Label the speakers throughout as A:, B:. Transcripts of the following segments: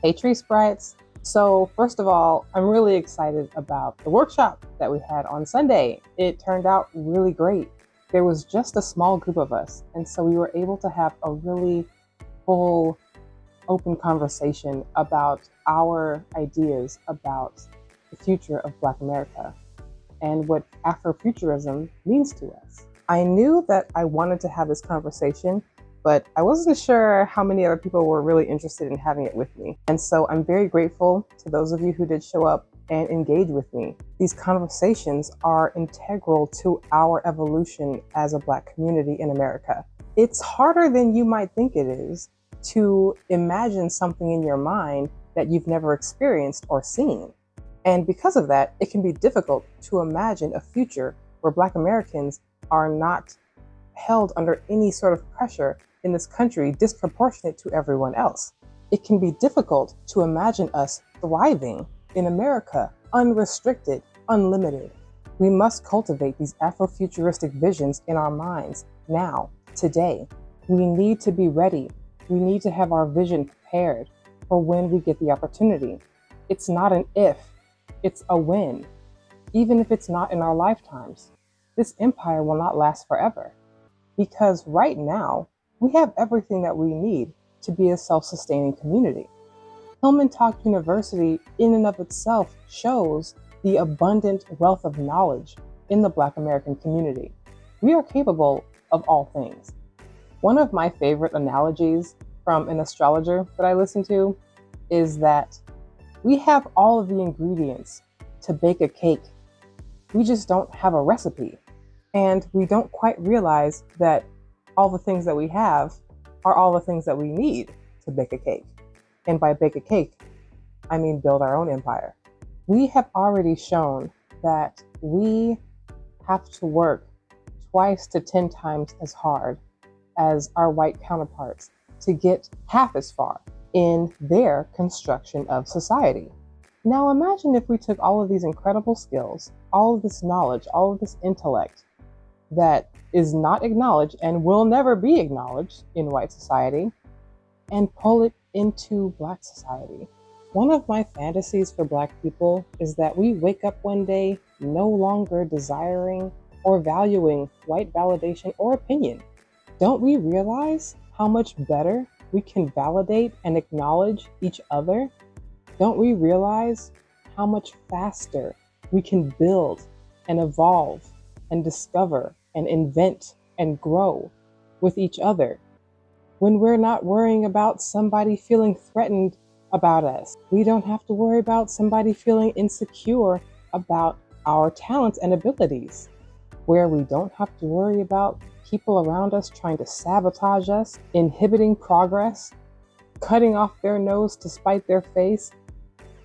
A: Hey, Tree Sprites. So, first of all, I'm really excited about the workshop that we had on Sunday. It turned out really great. There was just a small group of us, and so we were able to have a really full, open conversation about our ideas about the future of Black America and what Afrofuturism means to us. I knew that I wanted to have this conversation, but I wasn't sure how many other people were really interested in having it with me. And so I'm very grateful to those of you who did show up and engage with me. These conversations are integral to our evolution as a Black community in America. It's harder than you might think it is to imagine something in your mind that you've never experienced or seen. And because of that, it can be difficult to imagine a future where Black Americans are not held under any sort of pressure in this country disproportionate to everyone else. It can be difficult to imagine us thriving in America, unrestricted, unlimited. We must cultivate these Afrofuturistic visions in our minds now, today. We need to be ready. We need to have our vision prepared for when we get the opportunity. It's not an if, it's a when. Even if it's not in our lifetimes, this empire will not last forever. Because right now, we have everything that we need to be a self-sustaining community. Hillman Talk University in and of itself shows the abundant wealth of knowledge in the Black American community. We are capable of all things. One of my favorite analogies from an astrologer that I listen to is that we have all of the ingredients to bake a cake. We just don't have a recipe. And we don't quite realize that all the things that we have are all the things that we need to bake a cake. And by bake a cake, I mean build our own empire. We have already shown that we have to work twice to 10 times as hard as our white counterparts to get half as far in their construction of society. Now imagine if we took all of these incredible skills, all of this knowledge, all of this intellect that is not acknowledged and will never be acknowledged in white society, and pull it into Black society. One of my fantasies for Black people is that we wake up one day no longer desiring or valuing white validation or opinion. Don't we realize how much better we can validate and acknowledge each other? Don't we realize how much faster we can build and evolve and discover and invent and grow with each other when we're not worrying about somebody feeling threatened about us? We don't have to worry about somebody feeling insecure about our talents and abilities, where we don't have to worry about people around us trying to sabotage us, inhibiting progress, cutting off their nose to spite their face,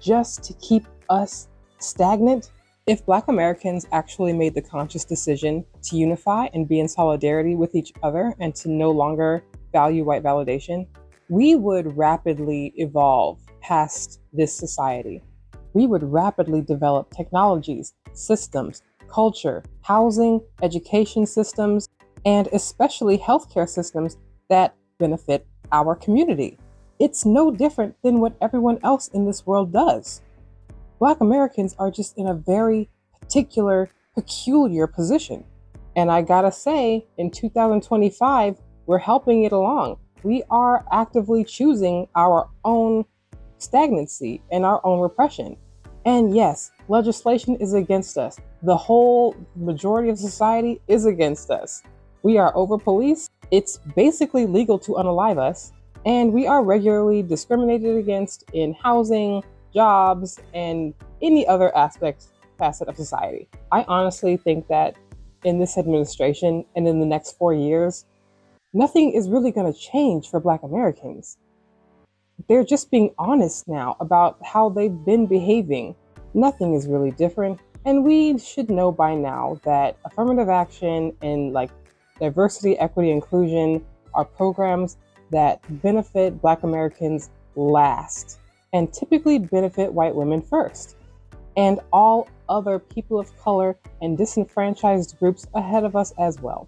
A: just to keep us stagnant. If Black Americans actually made the conscious decision to unify and be in solidarity with each other and to no longer value white validation, we would rapidly evolve past this society. We would rapidly develop technologies, systems, culture, housing, education systems, and especially healthcare systems that benefit our community. It's no different than what everyone else in this world does. Black Americans are just in a very particular, peculiar position. And I gotta say, in 2025, we're helping it along. We are actively choosing our own stagnancy and our own repression. And yes, legislation is against us. The whole majority of society is against us. We are over-policed. It's basically legal to unalive us. And we are regularly discriminated against in housing, jobs, and any other facet of society. I honestly think that in this administration and in the next 4 years, nothing is really going to change for Black Americans. They're just being honest now about how they've been behaving. Nothing is really different. And we should know by now that affirmative action and diversity, equity, inclusion are programs that benefit Black Americans last and typically benefit white women first, and all other people of color and disenfranchised groups ahead of us as well.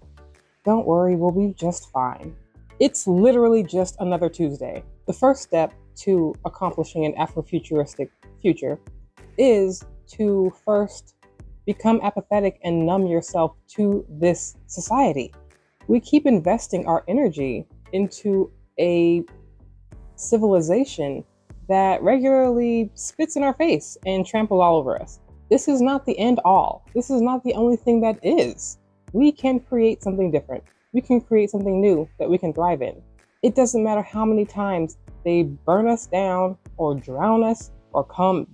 A: Don't worry, we'll be just fine. It's literally just another Tuesday, the first step to accomplishing an Afrofuturistic future is to first become apathetic and numb yourself to this society. We keep investing our energy into a civilization that regularly spits in our face and tramples all over us. This is not the end all. This is not the only thing that is. We can create something different. We can create something new that we can thrive in. It doesn't matter how many times they burn us down or drown us or come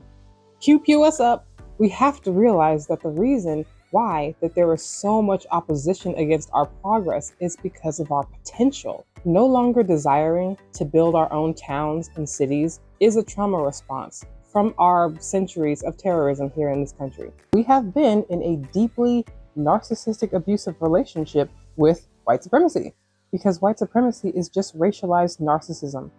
A: pew us up. We have to realize that the reason why that there is so much opposition against our progress is because of our potential. No longer desiring to build our own towns and cities is a trauma response from our centuries of terrorism here in this country. We have been in a deeply narcissistic, abusive relationship with white supremacy, because white supremacy is just racialized narcissism.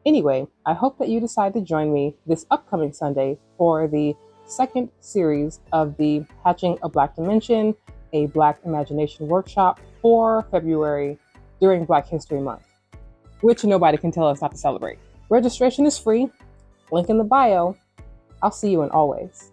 A: Anyway, I hope that you decide to join me this upcoming Sunday for the second series of the Hatching a Black Dimension, a Black Imagination workshop for February during Black History Month, which nobody can tell us not to celebrate. Registration is free, link in the bio. I'll see you in Always.